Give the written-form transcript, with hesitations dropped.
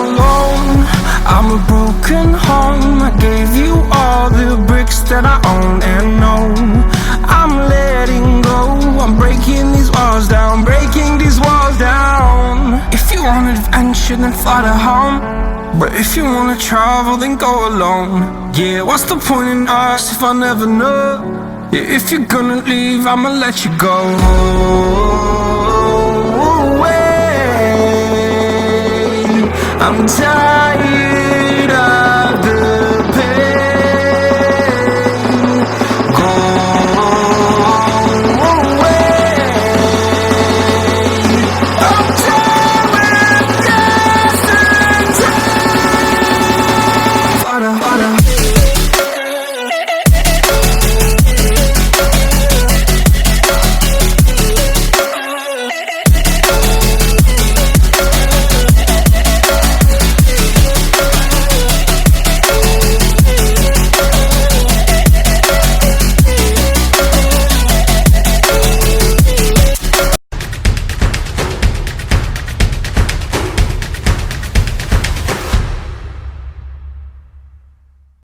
alone, I'm a broken home. I gave you all the bricks that I own and know. I'm letting go, I'm breaking these walls down, breaking these walls down. If you want adventure, then fly to home. But if you wanna travel, then go alone. Yeah, what's the point in us if I never know? Yeah, if you're gonna leave, I'ma let you go. I'm tired